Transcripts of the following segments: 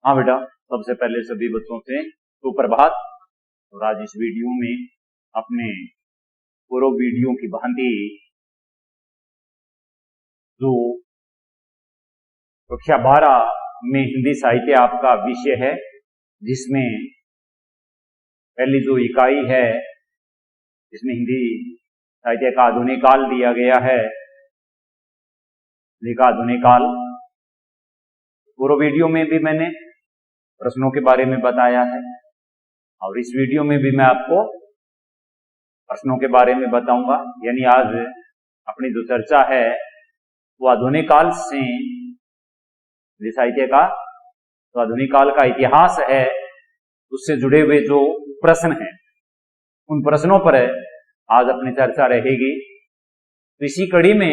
हाँ बेटा, सबसे पहले सभी बच्चों से सुप्रभात। और आज इस वीडियो में अपने पूर्व वीडियो की भांति जो कक्षा 12 में हिंदी साहित्य आपका विषय है, जिसमें पहली जो इकाई है जिसमें हिंदी साहित्य का आधुनिक काल दिया गया है, लिखा आधुनिक काल। पूर्व वीडियो में भी मैंने प्रश्नों के बारे में बताया है और इस वीडियो में भी मैं आपको प्रश्नों के बारे में बताऊंगा। यानी आज अपनी जो चर्चा है वो आधुनिक काल से साहित्य का, तो आधुनिक काल का इतिहास है, उससे जुड़े हुए जो प्रश्न हैं उन प्रश्नों पर आज अपनी चर्चा रहेगी। तो इसी कड़ी में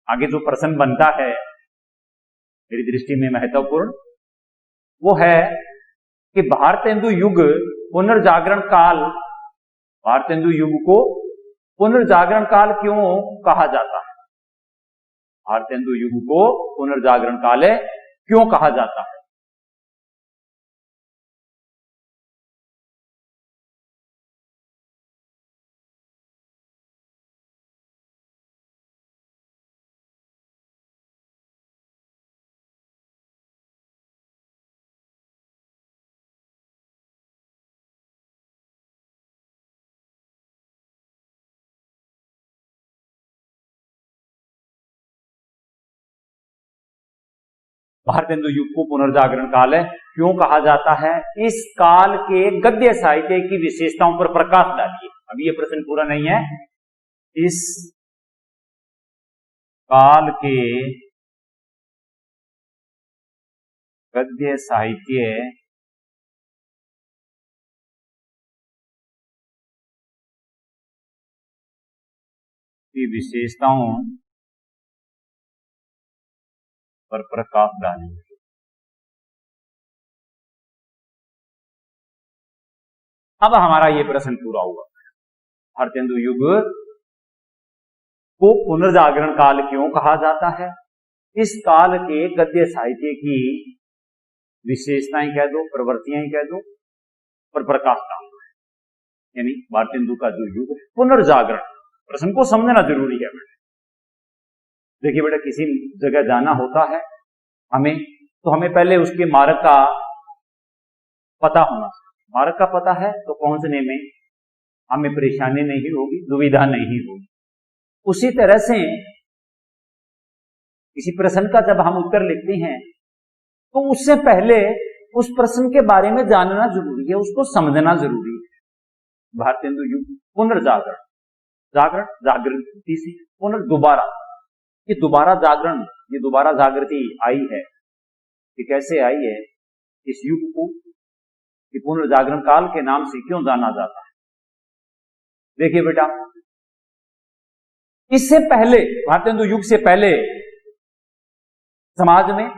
आगे जो प्रश्न बनता है मेरी दृष्टि में महत्वपूर्ण, वो है कि भारतेंदु युग पुनर्जागरण काल, भारतेंदु युग को पुनर्जागरण काल क्यों कहा जाता है? भारतेंदु युग को पुनर्जागरण काल क्यों कहा जाता है? भारतेंदु युग को पुनर्जागरण काल क्यों कहा जाता है? इस काल के गद्य साहित्य की विशेषताओं पर प्रकाश डालिए। अभी यह प्रश्न पूरा नहीं है। इस काल के गद्य साहित्य की विशेषताओं पर प्रकाश डालेंगे। अब हमारा यह प्रश्न पूरा हुआ। भारतेंदु युग को पुनर्जागरण काल क्यों कहा जाता है? इस काल के गद्य साहित्य की विशेषताएं कह दो, प्रवृत्तियां कह दो, पर प्रकाश डालना है। यानी भारतेंदु का जो युग पुनर्जागरण, प्रश्न को समझना जरूरी है। देखिए बेटा, किसी जगह जाना होता है हमें, तो हमें पहले उसके मार्ग का पता होना चाहिए। मार्ग का पता है तो पहुंचने में हमें परेशानी नहीं होगी, दुविधा नहीं होगी। उसी तरह से किसी प्रश्न का जब हम उत्तर लिखते हैं तो उससे पहले उस प्रश्न के बारे में जानना जरूरी है, उसको समझना जरूरी है। भारतेंदु युग पुनर्जागरण, जागरण, जागृति से दोबारा, ये दोबारा जागरण, ये दोबारा जागृति आई है। ये कैसे आई है? इस युग को पुनर्जागरण काल के नाम से क्यों जाना जाता है? देखिए बेटा, इससे पहले, भारतेंदु युग से पहले समाज में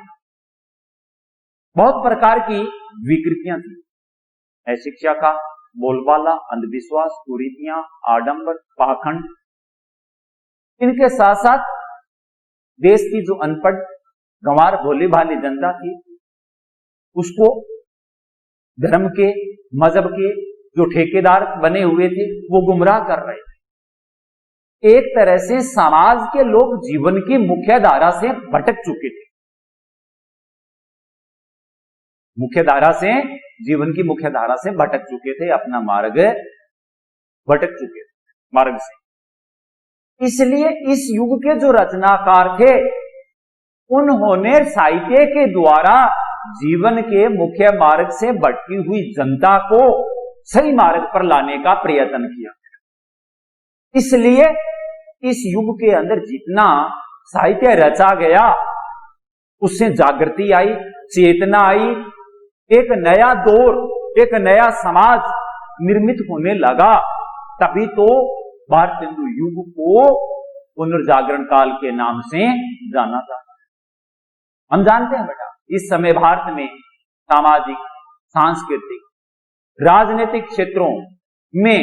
बहुत प्रकार की विकृतियां थी। अशिक्षा का बोलबाला, अंधविश्वास, कुरीतियां, आडंबर, पाखंड। इनके साथ साथ देश की जो अनपढ़, गंवार, भोली भाली जनता थी, उसको धर्म के, मजहब के जो ठेकेदार बने हुए थे वो गुमराह कर रहे थे। एक तरह से समाज के लोग जीवन की मुख्य धारा से भटक चुके थे। मुख्य धारा से, जीवन की मुख्य धारा से भटक चुके थे, अपना मार्ग भटक चुके थे मार्ग से। इसलिए इस युग के जो रचनाकार थे उन्होंने साहित्य के द्वारा जीवन के मुख्य मार्ग से भटकी हुई जनता को सही मार्ग पर लाने का प्रयत्न किया। इसलिए इस युग के अंदर जितना साहित्य रचा गया उससे जागृति आई, चेतना आई, एक नया दौर, एक नया समाज निर्मित होने लगा। तभी तो भारतेंदु युग को पुनर्जागरण काल के नाम से जाना जाता है। हम जानते हैं बेटा, इस समय भारत में सामाजिक, सांस्कृतिक, राजनीतिक क्षेत्रों में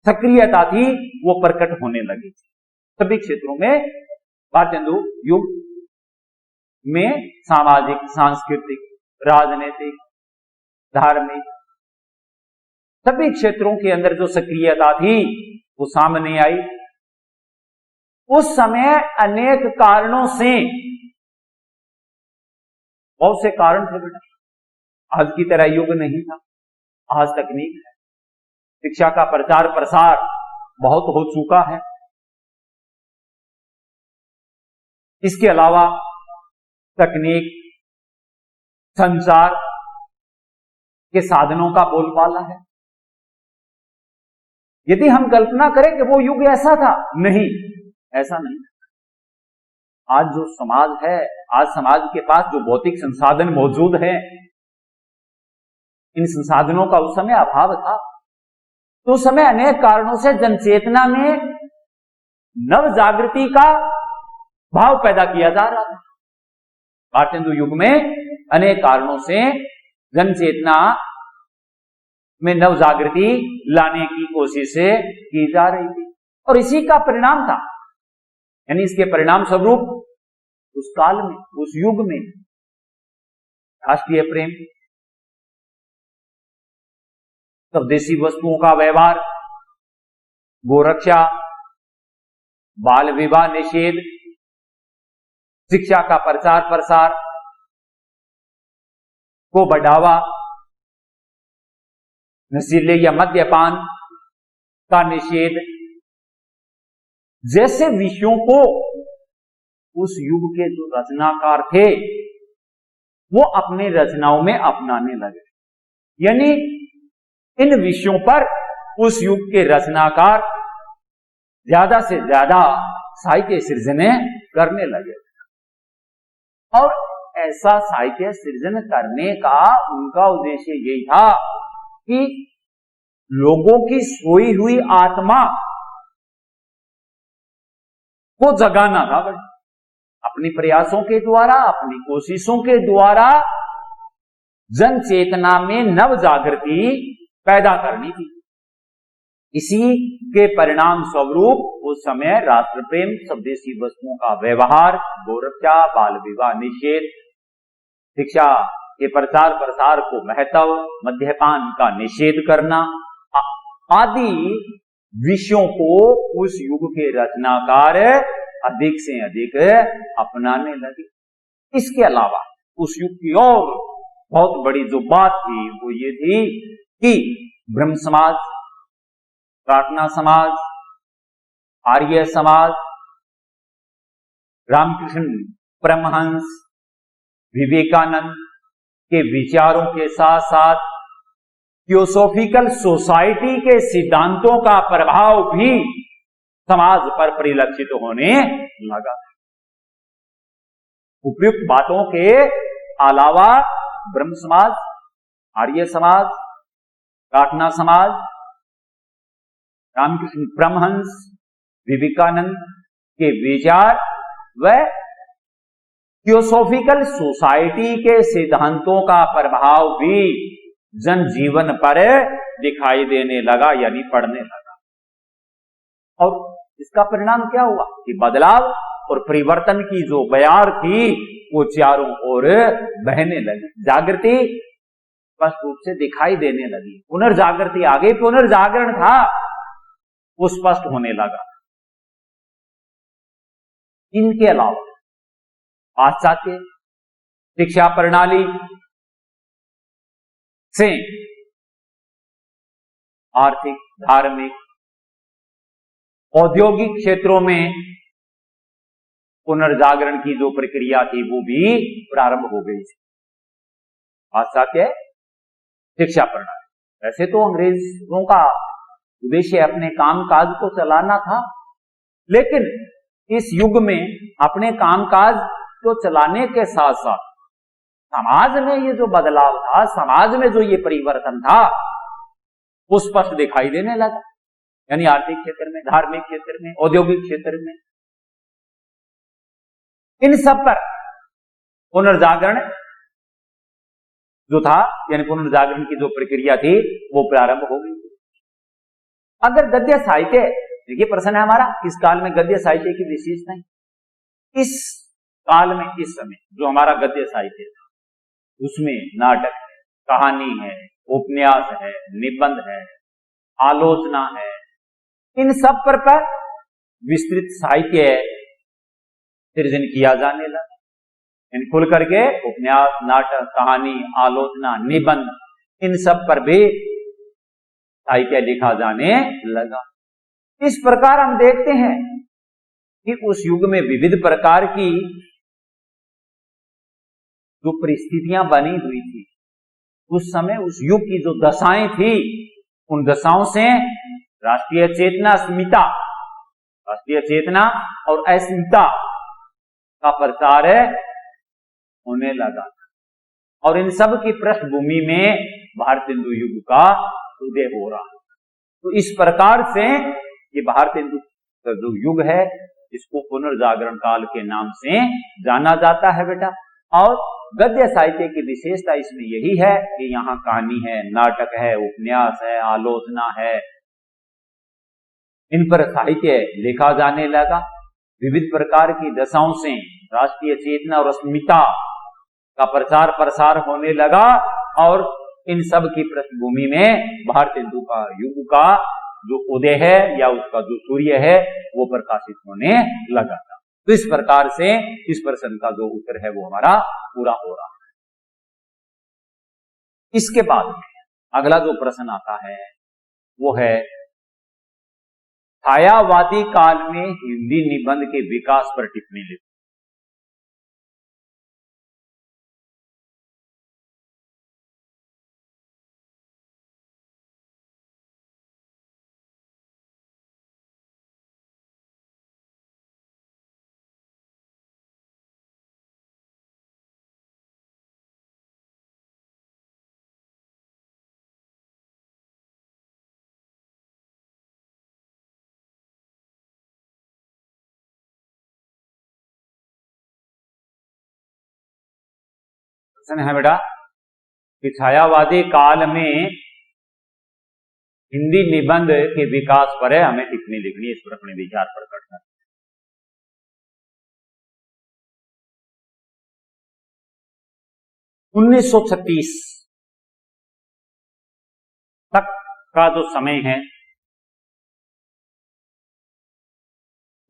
सक्रियता थी, वो प्रकट होने लगी थी। सभी क्षेत्रों में भारतेंदु युग में सामाजिक, सांस्कृतिक, राजनीतिक, धार्मिक सभी क्षेत्रों के अंदर जो सक्रियता थी वो सामने आई। उस समय अनेक कारणों से, बहुत से कारण थे बेटा, आज की तरह युग नहीं था, आज तकनीक है, शिक्षा का प्रचार प्रसार बहुत हो चुका है। इसके अलावा तकनीक, संचार के साधनों का बोलबाला है। यदि हम कल्पना करें कि वो युग ऐसा था, नहीं, ऐसा नहीं। आज जो समाज है, आज समाज के पास जो भौतिक संसाधन मौजूद है, इन संसाधनों का उस समय अभाव था। तो उस समय अनेक कारणों से जनचेतना में नव जागृति का भाव पैदा किया जा रहा था। भारतेंदु युग में अनेक कारणों से जनचेतना में नव जागृति लाने की कोशिशें की जा रही थी और इसी का परिणाम था, यानी इसके परिणाम स्वरूप उस काल में, उस युग में राष्ट्रीय प्रेम, स्वदेशी वस्तुओं का व्यवहार, गोरक्षा, बाल विवाह निषेध, शिक्षा का प्रचार प्रसार को बढ़ावा, नशीले या मद्यपान का निषेध जैसे विषयों को उस युग के जो रचनाकार थे वो अपनी रचनाओं में अपनाने लगे। यानी इन विषयों पर उस युग के रचनाकार ज्यादा से ज्यादा साहित्य सृजने करने लगे और ऐसा साहित्य सृजन करने का उनका उद्देश्य यही था कि लोगों की सोई हुई आत्मा को जगाना था। अपनी प्रयासों के द्वारा, अपनी कोशिशों के द्वारा जन चेतना में नव जागृति पैदा करनी थी। इसी के परिणाम स्वरूप उस समय राष्ट्र प्रेम, स्वदेशी वस्तुओं का व्यवहार, गोरक्षा, बाल विवाह निषेध, शिक्षा के प्रचार प्रसार को महत्व, मद्यपान का निषेध करना आदि विषयों को उस युग के रचनाकार अधिक से अधिक अपनाने लगे। इसके अलावा उस युग की और बहुत बड़ी जो बात थी वो ये थी कि ब्रह्म समाज, प्रार्थना समाज, आर्य समाज, रामकृष्ण परमहंस, विवेकानंद के विचारों के साथ साथ थियोसॉफिकल सोसाइटी के सिद्धांतों का प्रभाव भी समाज पर परिलक्षित होने लगा। उपयुक्त बातों के अलावा ब्रह्म समाज, आर्य समाज, प्रार्थना समाज, रामकृष्ण परमहंस, विवेकानंद के विचार व थियोसॉफिकल सोसाइटी के सिद्धांतों का प्रभाव भी जन जीवन पर दिखाई देने लगा, यानी पड़ने लगा। और इसका परिणाम क्या हुआ कि बदलाव और परिवर्तन की जो बयार थी वो चारों ओर बहने लगी। जागृति स्पष्ट रूप से दिखाई देने लगी। पुनर्जागृति, आगे पुनर्जागरण था वो स्पष्ट होने लगा। इनके अलावा पाश्चात्य शिक्षा प्रणाली से आर्थिक, धार्मिक, औद्योगिक क्षेत्रों में पुनर्जागरण की जो प्रक्रिया थी वो भी प्रारंभ हो गई थी। पाश्चात्य शिक्षा प्रणाली, वैसे तो अंग्रेजों का उद्देश्य अपने कामकाज को चलाना था, लेकिन इस युग में अपने कामकाज को चलाने के साथ साथ समाज में ये जो बदलाव था, समाज में जो ये परिवर्तन था वो स्पष्ट दिखाई देने लगा। यानी आर्थिक क्षेत्र में, धार्मिक क्षेत्र में, औद्योगिक क्षेत्र में, इन सब पर पुनर्जागरण जो था, यानी पुनर्जागरण की जो प्रक्रिया थी वो प्रारंभ हो गई। अगर गद्य साहित्य, देखिए प्रश्न है हमारा, इस काल में गद्य साहित्य की विशेषताएं। इस काल में, इस समय जो हमारा गद्य साहित्य था, उसमें नाटक है, कहानी है, उपन्यास है, निबंध है, आलोचना है, इन सब पर विस्तृत साहित्य सृजन किया जाने लगा। इन खुल करके उपन्यास, नाटक, कहानी, आलोचना, निबंध, इन सब पर भी साहित्य लिखा जाने लगा। इस प्रकार हम देखते हैं कि उस युग में विविध प्रकार की जो परिस्थितियां बनी हुई थी, उस समय उस युग की जो दशाएं थी, उन दशाओं से राष्ट्रीय चेतना, अस्मिता, राष्ट्रीय चेतना और अस्मिता का प्रचार होने लगा और इन सब की पृष्ठभूमि में भारत हिंदू युग का उदय हो रहा है। तो इस प्रकार से ये भारत हिंदू का जो युग है, इसको पुनर्जागरण काल के नाम से जाना जाता है बेटा। और गद्य साहित्य की विशेषता इसमें यही है कि यहाँ कहानी है, नाटक है, उपन्यास है, आलोचना है, इन पर साहित्य लिखा जाने लगा। विविध प्रकार की दशाओं से राष्ट्रीय चेतना और अस्मिता का प्रचार प्रसार होने लगा और इन सब की पृष्ठभूमि में भारत हिंदू का युग का जो उदय है या उसका जो सूर्य है वो प्रकाशित होने लगा था। तो इस प्रकार से इस प्रश्न का जो उत्तर है वो हमारा पूरा हो रहा है। इसके बाद में अगला जो प्रश्न आता है वो है छायावादी काल में हिंदी निबंध के विकास पर टिप्पणी लिखो। प्रश्न है बेटा कि छायावादी काल में हिंदी निबंध के विकास पर है हमें टिप्पणी लिखनी है, इस पर अपने विचार प्रकट करना। 1936 तक का जो समय है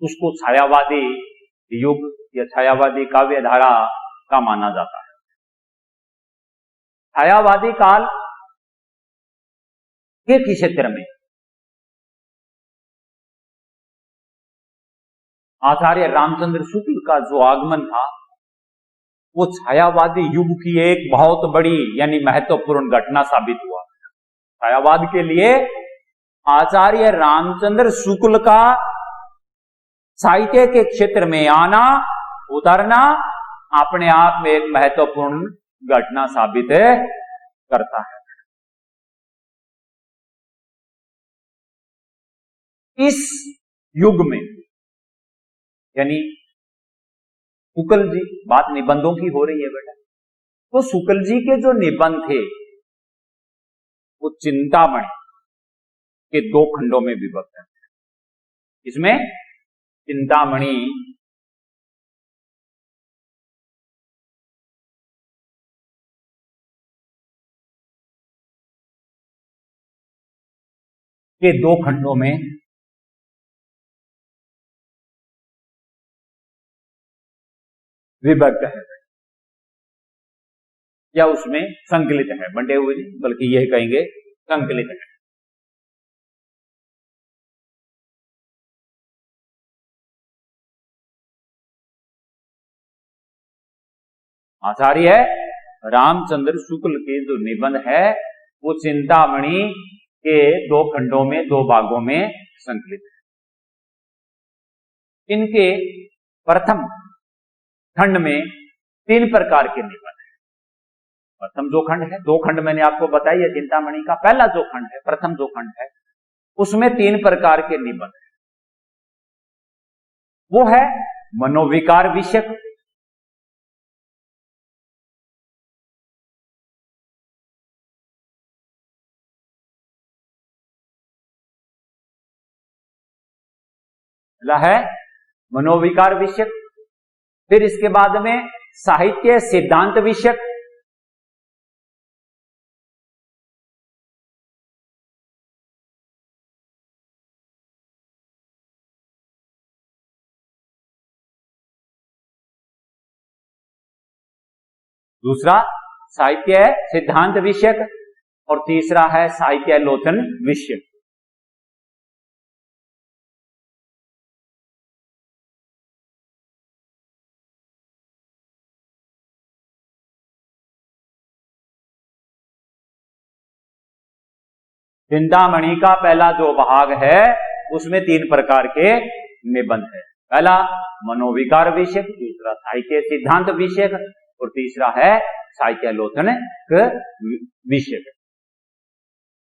उसको छायावादी युग या छायावादी काव्य धारा का माना जाता है। छायावादी काल के क्षेत्र में आचार्य रामचंद्र शुक्ल का जो आगमन था वो छायावादी युग की एक बहुत बड़ी यानी महत्वपूर्ण घटना साबित हुआ। छायावाद के लिए आचार्य रामचंद्र शुक्ल का साहित्य के क्षेत्र में आना, उतरना अपने आप में एक महत्वपूर्ण घटना साबित करता है। इस युग में यानी शुक्ल जी, बात निबंधों की हो रही है बेटा, तो शुक्ल जी के जो निबंध थे वो चिंतामणि के 2 खंडों में विभक्त है। इसमें चिंतामणि के 2 खंडों में विभक्त है या उसमें संकलित है, बंटे हुए नहीं बल्कि यह कहेंगे संकलित है। आचार्य रामचंद्र शुक्ल के जो निबंध है वो चिंतामणि के 2 खंडों में 2 भागों में संकलित है। इनके प्रथम खंड में 3 प्रकार के निबंध है। प्रथम जो खंड है, 2 खंड मैंने आपको बताई है चिंतामणि का, पहला जो खंड है, प्रथम जो खंड है उसमें 3 प्रकार के निबंध है। वो है मनोविकार विषयक, है मनोविकार विषयक, फिर इसके बाद में साहित्य सिद्धांत विषयक, दूसरा साहित्य सिद्धांत विषयक, और तीसरा है साहित्यालोचन विषयक। चिंतामणि का पहला जो भाग है उसमें 3 प्रकार के निबंध है। पहला मनोविकार विषयक, दूसरा साहित्य सिद्धांत विषयक, और तीसरा है साहित्यालोचन विषयक।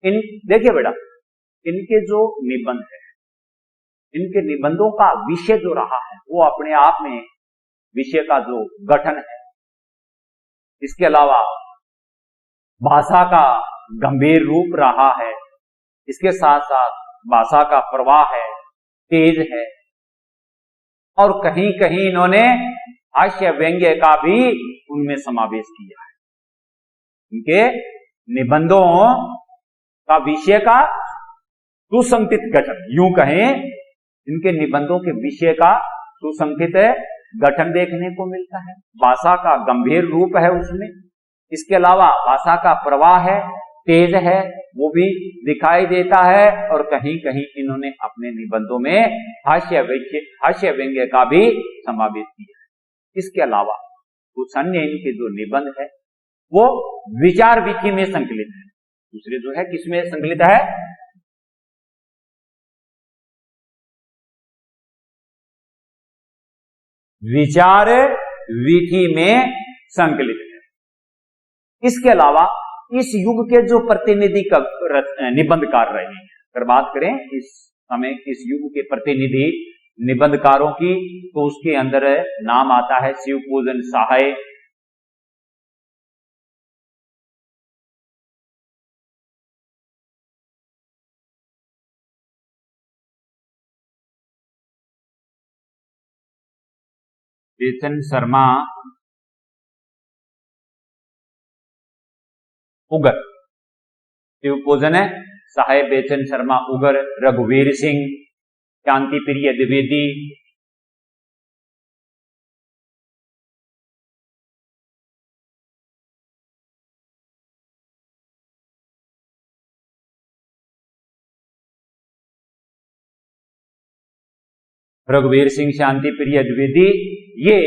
इन देखिए बेटा, इनके जो निबंध है, इनके निबंधों का विषय जो रहा है वो अपने आप में विषय का जो गठन है, इसके अलावा भाषा का गंभीर रूप रहा है, इसके साथ साथ भाषा का प्रवाह है, तेज है, और कहीं कहीं इन्होंने हास्य व्यंग्य का भी उनमें समावेश किया है। इनके निबंधों का विषय का सुसंगठित गठन, यूं कहें इनके निबंधों के विषय का सुसंगठित गठन देखने को मिलता है। भाषा का गंभीर रूप है उसमें, इसके अलावा भाषा का प्रवाह है, तेज है, वो भी दिखाई देता है, और कहीं कहीं इन्होंने अपने निबंधों में हास्य व्यंग्य का भी समावेश किया है। इसके अलावा कुछ अन्य इनके जो निबंध है वो विचार वीथी में संकलित है। दूसरे जो है किसमें संकलित है? विचार वीथी में संकलित है। इसके अलावा इस युग के जो प्रतिनिधि निबंधकार रहे हैं, अगर बात करें इस समय इस युग के प्रतिनिधि निबंधकारों की, तो उसके अंदर नाम आता है शिवपूजन सहाय, बेचन शर्मा उगर, शिवपूजन सहाय बेचन शर्मा उगर, रघुवीर सिंह, शांति प्रिय द्विवेदी, रघुवीर सिंह, शांति प्रिय द्विवेदी, ये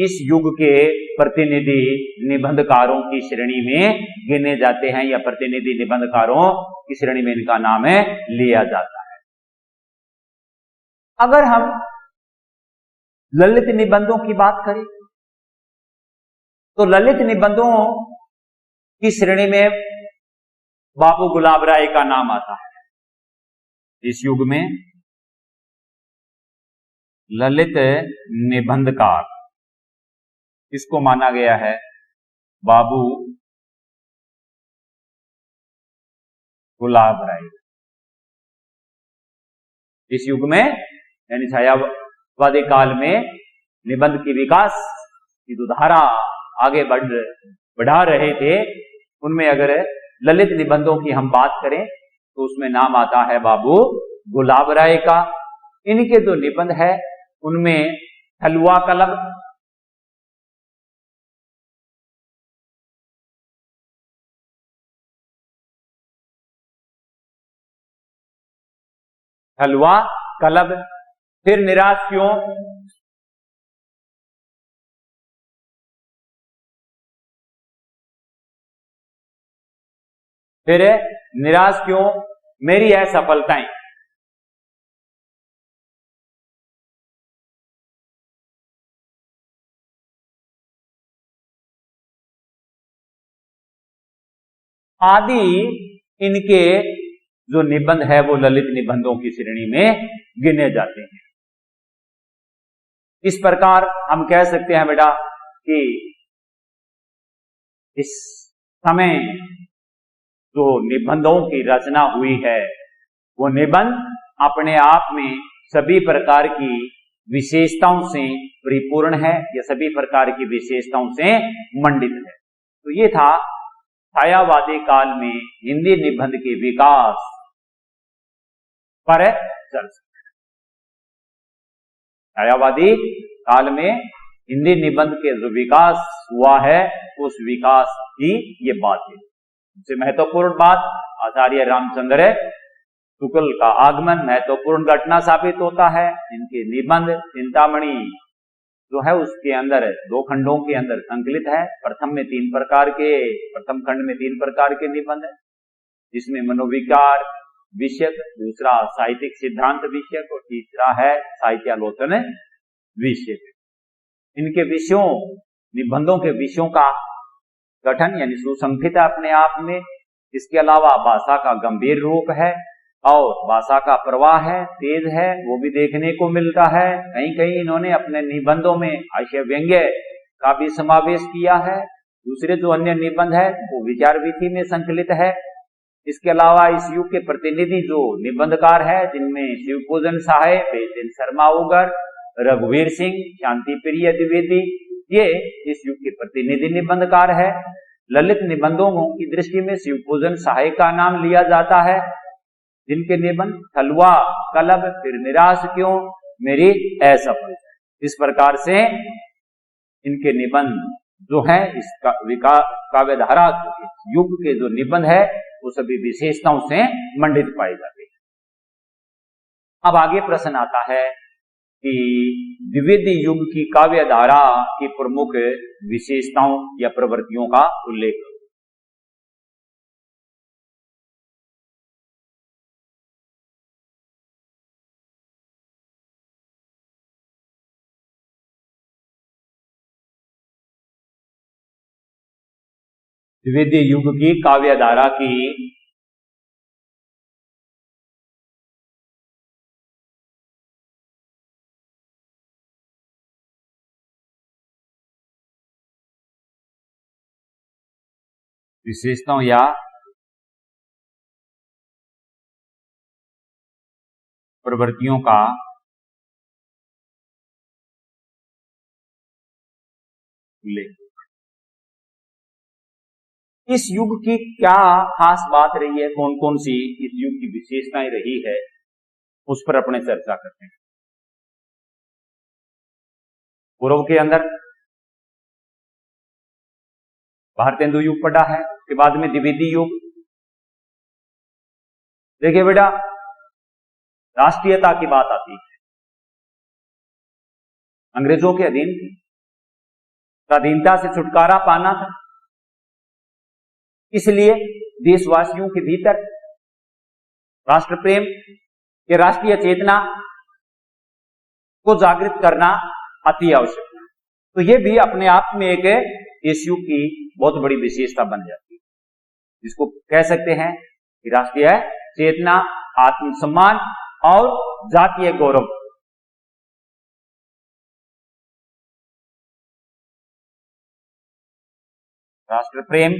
इस युग के प्रतिनिधि निबंधकारों की श्रेणी में गिने जाते हैं, या प्रतिनिधि निबंधकारों की श्रेणी में इनका नाम लिया जाता है। अगर हम ललित निबंधों की बात करें तो ललित निबंधों की श्रेणी में बाबू गुलाब राय का नाम आता है। इस युग में ललित निबंधकार इसको माना गया है बाबू गुलाब राय। इस युग में यानी छायावादी काल में निबंध की विकास की जो धारा आगे बढ़ा रहे थे, उनमें अगर ललित निबंधों की हम बात करें तो उसमें नाम आता है बाबू गुलाब राय का। इनके जो निबंध है उनमें हलवा कलब, हलवा कलब, फिर निराश क्यों, फिर निराश क्यों, मेरी असफलताएं, आदि इनके जो निबंध है वो ललित निबंधों की श्रेणी में गिने जाते हैं। इस प्रकार हम कह सकते हैं बेटा कि इस समय जो निबंधों की रचना हुई है वो निबंध अपने आप में सभी प्रकार की विशेषताओं से परिपूर्ण है, यह सभी प्रकार की विशेषताओं से मंडित है। तो ये था छायावादी काल में हिंदी निबंध के विकास पर चर्चा। छायावादी काल में हिंदी निबंध के जो विकास हुआ है उस विकास की ये बात है। सबसे महत्वपूर्ण बात, आचार्य रामचंद्र शुक्ल का आगमन महत्वपूर्ण घटना साबित होता है। इनके निबंध चिंतामणि जो है उसके अंदर 2 खंडों के अंदर संकलित है। प्रथम खंड में 3 प्रकार के निबंध है, जिसमें मनोविकार विषयक, दूसरा साहित्यिक सिद्धांत विषयक और तीसरा है साहित्यालोचन विषयक। इनके विषयों, निबंधों के विषयों का गठन यानी सुसंगठित अपने आप में, इसके अलावा भाषा का गंभीर रूप है और भाषा का प्रवाह है, तेज है, वो भी देखने को मिलता है। कहीं कहीं इन्होंने अपने निबंधों में हास्य व्यंग्य का भी समावेश किया है। दूसरे जो अन्य निबंध है वो विचार वीथी में संकलित है। इसके अलावा इस युग के प्रतिनिधि जो निबंधकार है, जिनमें शिवपूजन सहाय, बेचैन शर्मा उगर, रघुवीर सिंह, शांति प्रिय द्विवेदी, ये इस युग के प्रतिनिधि निबंधकार है। ललित निबंधों की दृष्टि में शिवपूजन सहाय का नाम लिया जाता है, जिनके निबंध खलवा, कलब, फिर निराश क्यों, मेरी असफल, इस प्रकार से इनके निबंध जो है इस काव्यधारा युग के जो निबंध है वो सभी विशेषताओं से मंडित पाए जाते हैं। अब आगे प्रश्न आता है कि द्विवेदी युग की काव्यधारा की प्रमुख विशेषताओं या प्रवृत्तियों का उल्लेख करो। द्विवेदी युग की काव्यधारा की विशेषताओं या प्रवृत्तियों का उल्लेख। इस युग की क्या खास बात रही है, कौन कौन सी इस युग की विशेषताएं रही है, उस पर अपने चर्चा करते हैं। पूर्व के अंदर भारतेंदु युग पड़ा है, उसके बाद में द्विवेदी युग। देखिए बेटा, राष्ट्रीयता की बात आती है, अंग्रेजों के अधीन थी, स्वाधीनता से छुटकारा पाना था, इसलिए देशवासियों के भीतर राष्ट्र प्रेम के राष्ट्रीय चेतना को जागृत करना अति आवश्यक है। तो यह भी अपने आप में एक इस युग की बहुत बड़ी विशेषता बन जाती है, जिसको कह सकते हैं कि राष्ट्रीय चेतना, आत्मसम्मान और जातीय गौरव। राष्ट्र प्रेम,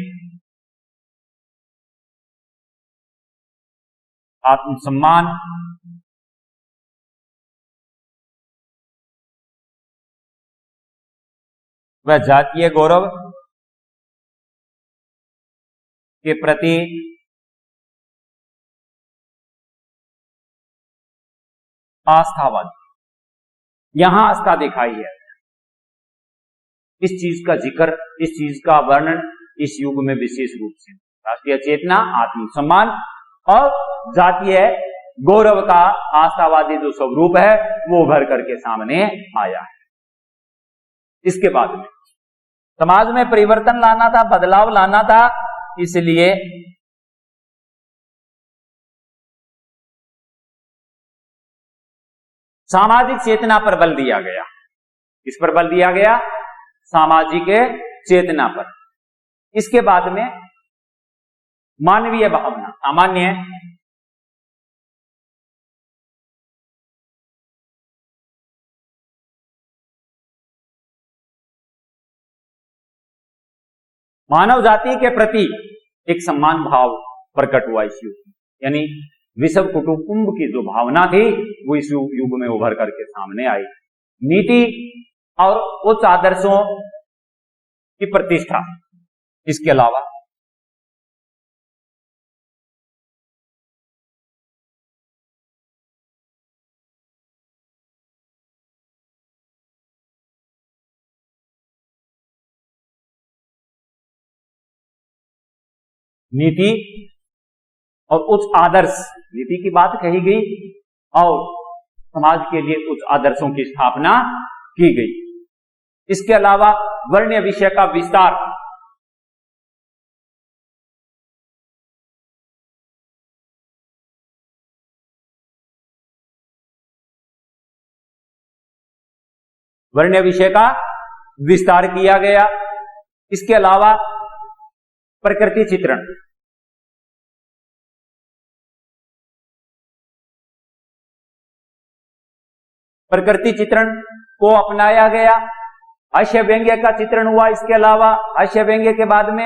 आत्मसम्मान, व जातीय गौरव के प्रति आस्थावादी, यहां आस्था दिखाई है। इस चीज का जिक्र, इस चीज का वर्णन इस युग में विशेष रूप से राष्ट्रीय चेतना, आत्मसम्मान और जातीय गौरव का आस्थावादी जो स्वरूप है वो उभर करके सामने आया है। इसके बाद में समाज में परिवर्तन लाना था, बदलाव लाना था, इसलिए सामाजिक चेतना पर बल दिया गया। किस पर बल दिया गया? सामाजिक चेतना पर। इसके बाद में मानवीय भावना, सामान्य मानव जाति के प्रति एक सम्मान भाव प्रकट हुआ इस युग में, यानी विश्व कुटुंब की जो भावना थी वो इस युग में उभर करके सामने आई। नीति और उच्च आदर्शों की प्रतिष्ठा। इसके अलावा नीति और उच्च आदर्श, नीति की बात कही गई और समाज के लिए उच्च आदर्शों की स्थापना की गई। इसके अलावा वर्ण्य विषय का विस्तार, वर्ण्य विषय का विस्तार किया गया। इसके अलावा प्रकृति चित्रण, प्रकृति चित्रण को अपनाया गया। हास्य व्यंग्य का चित्रण हुआ। इसके अलावा हास्य व्यंग्य के बाद में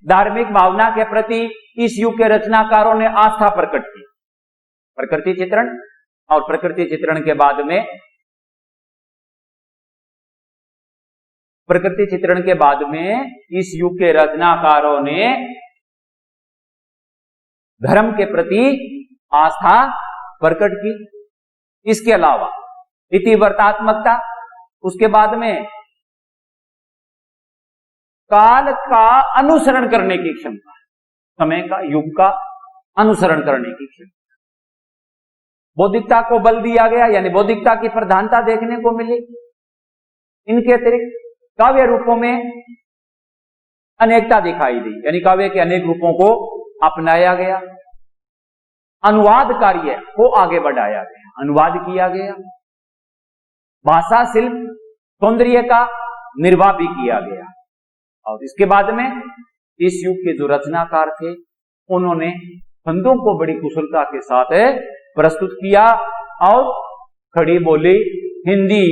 धार्मिक भावना के प्रति इस युग के रचनाकारों ने आस्था प्रकट की। प्रकृति चित्रण और प्रकृति चित्रण के बाद में इस युग के रचनाकारों ने धर्म के प्रति आस्था प्रकट की। इसके अलावा इतिवर्तात्मकता, उसके बाद में काल का अनुसरण करने की क्षमता, समय का, युग का अनुसरण करने की क्षमता। बौद्धिकता को बल दिया गया, यानी बौद्धिकता की प्रधानता देखने को मिली। इनके अतिरिक्त काव्य रूपों में अनेकता दिखाई दी, यानी काव्य के अनेक रूपों को अपनाया गया। अनुवाद कार्य को आगे बढ़ाया गया, अनुवाद किया गया। भाषा, शिल्प, सौंदर्य का निर्वाह भी किया गया। और इसके बाद में इस युग के जो रचनाकार थे उन्होंने छंदों को बड़ी कुशलता के साथ प्रस्तुत किया और खड़ी बोली हिंदी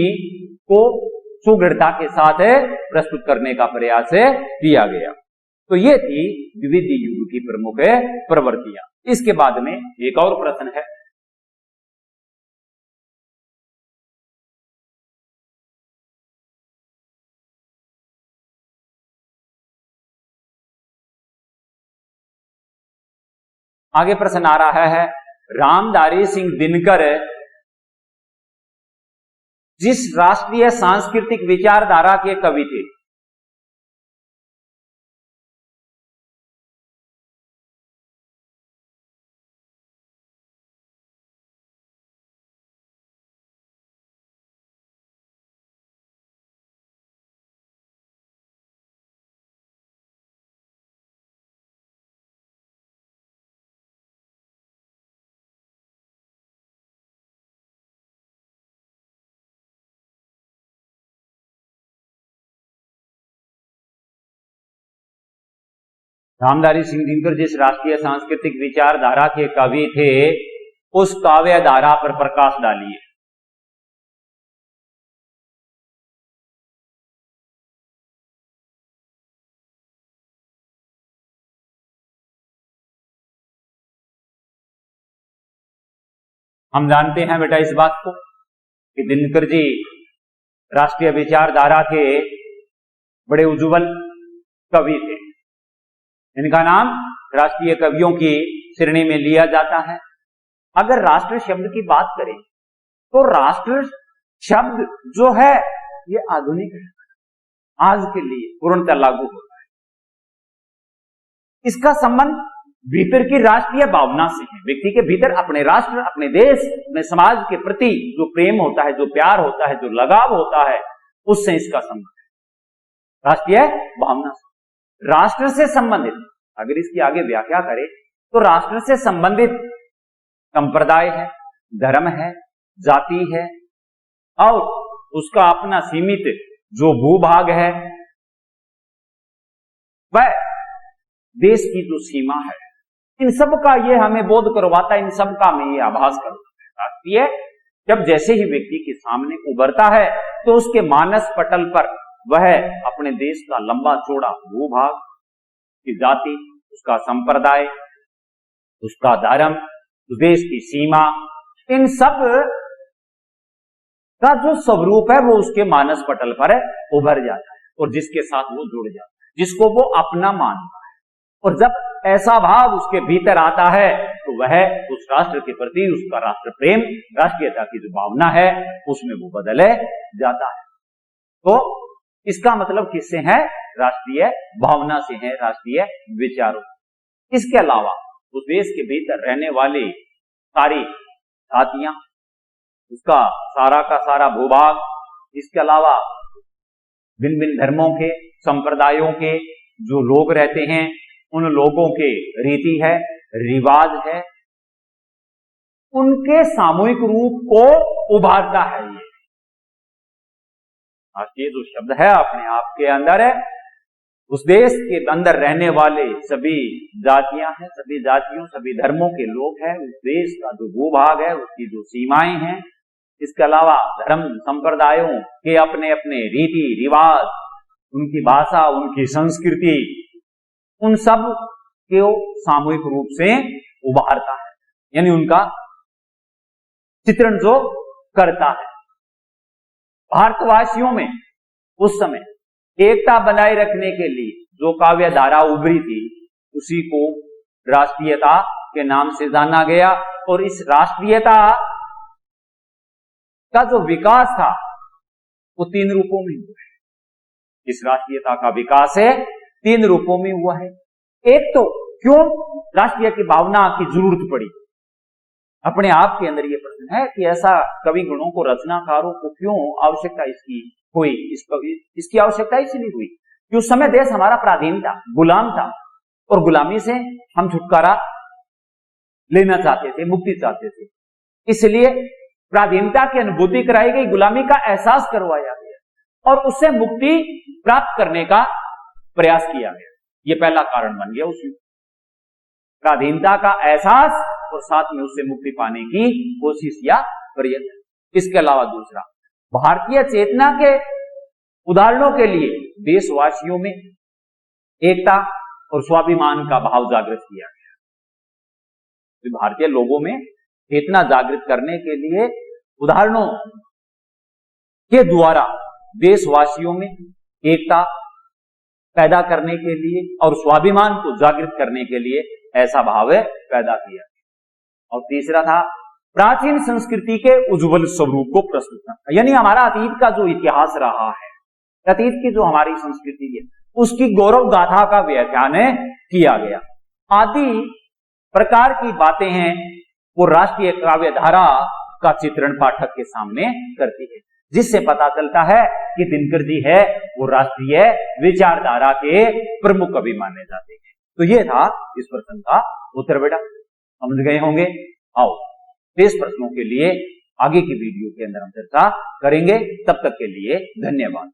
को सुगढ़ता के साथ प्रस्तुत करने का प्रयास किया गया। तो ये थी द्विविध युग की प्रमुख प्रवृत्तियां। इसके बाद में एक और प्रश्न है, आगे प्रश्न आ रहा है, रामधारी सिंह दिनकर जिस राष्ट्रीय सांस्कृतिक विचारधारा के कवि थे, रामधारी सिंह दिनकर जिस राष्ट्रीय सांस्कृतिक विचारधारा के कवि थे उस काव्य धारा पर प्रकाश डालिए। हम जानते हैं बेटा इस बात को कि दिनकर जी राष्ट्रीय विचारधारा के बड़े उज्जवल कवि थे। इनका नाम राष्ट्रीय कवियों की श्रेणी में लिया जाता है। अगर राष्ट्र शब्द की बात करें तो राष्ट्र शब्द जो है ये आधुनिक है, आज के लिए पूर्णतः लागू होता है। इसका संबंध भीतर की राष्ट्रीय भावना से है। व्यक्ति के भीतर अपने राष्ट्र, अपने देश, अपने समाज के प्रति जो प्रेम होता है, जो प्यार होता है, जो लगाव होता है, उससे इसका संबंध है। राष्ट्रीय भावना से, राष्ट्र से संबंधित, अगर इसकी आगे व्याख्या करें तो राष्ट्र से संबंधित संप्रदाय है, धर्म है, जाति है और उसका अपना सीमित जो भूभाग है, वह देश की जो सीमा है, इन सब का ये हमें बोध करवाता है, इन सब का हमें ये आभास करवाता है। राष्ट्रीय जब जैसे ही व्यक्ति के सामने उभरता है तो उसके मानस पटल पर वह अपने देश का लंबा चौड़ा भूभाग, उसकी जाति, उसका संप्रदाय, उसका धर्म, देश की सीमा, इन सब का जो स्वरूप है वो उसके मानस पटल पर उभर जाता है और जिसके साथ वो जुड़ जाता है, जिसको वो अपना मानता है। और जब ऐसा भाव उसके भीतर आता है तो वह उस राष्ट्र के प्रति उसका राष्ट्र प्रेम, राष्ट्रीयता की जो भावना है उसमें वो बदले जाता है। तो इसका मतलब किससे है? राष्ट्रीय भावना से है, राष्ट्रीय विचारों। इसके अलावा उस देश के भीतर रहने वाली सारी जातियां, उसका सारा का सारा भूभाग, इसके अलावा भिन्न भिन्न धर्मों के, संप्रदायों के जो लोग रहते हैं, उन लोगों के रीति है, रिवाज है, उनके सामूहिक रूप को उभारता है। ये राष्ट्रीय जो शब्द है अपने आप के अंदर है, उस देश के अंदर रहने वाले सभी जातियां हैं, सभी जातियों, सभी धर्मों के लोग हैं, उस देश का जो भूभाग है, उसकी जो सीमाएं हैं, इसके अलावा धर्म संप्रदायों के अपने अपने रीति रिवाज, उनकी भाषा, उनकी संस्कृति, उन सब को सामूहिक रूप से उभारता है, यानी उनका चित्रण जो करता है। भारतवासियों में उस समय एकता बनाए रखने के लिए जो काव्य धारा उभरी थी, उसी को राष्ट्रीयता के नाम से जाना गया। और इस राष्ट्रीयता का जो विकास था वो 3 रूपों में हुआ है। इस राष्ट्रीयता का विकास है 3 रूपों में हुआ है। एक तो क्यों राष्ट्रीय की भावना की जरूरत पड़ी, अपने आप के अंदर ये प्रश्न है कि ऐसा कवि गुणों को, रचनाकारों को क्यों आवश्यकता इसकी हुई? इसकी आवश्यकता इसलिए हुई कि उस समय देश हमारा पराधीन था, गुलाम था, और गुलामी से हम छुटकारा लेना चाहते थे, मुक्ति चाहते थे। इसलिए पराधीनता की अनुभूति कराई गई, गुलामी का एहसास करवाया गया और उससे मुक्ति प्राप्त करने का प्रयास किया गया। यह पहला कारण बन गया, उस पराधीनता का एहसास और साथ में उससे मुक्ति पाने की कोशिश या प्रयत्न। इसके अलावा दूसरा, भारतीय चेतना के उदाहरणों के लिए देशवासियों में एकता और स्वाभिमान का भाव जागृत किया गया। तो भारतीय लोगों में चेतना जागृत करने के लिए उदाहरणों के द्वारा देशवासियों में एकता पैदा करने के लिए और स्वाभिमान को जागृत करने के लिए ऐसा भाव पैदा किया। और तीसरा था प्राचीन संस्कृति के उज्जवल स्वरूप को प्रस्तुत करना, यानी हमारा अतीत का जो इतिहास रहा है, अतीत की जो हमारी संस्कृति है, उसकी गौरव गाथा का व्याख्यान किया गया। आदि प्रकार की बातें हैं वो राष्ट्रीय काव्य धारा का चित्रण पाठक के सामने करती है, जिससे पता चलता है कि दिनकर जी है वो राष्ट्रीय विचारधारा के प्रमुख कवि माने जाते हैं। तो ये था इस प्रश्न का उत्तर। बेटा समझ गए होंगे। आओ इस प्रश्नों के लिए आगे की वीडियो के अंदर हम चर्चा करेंगे। तब तक के लिए धन्यवाद।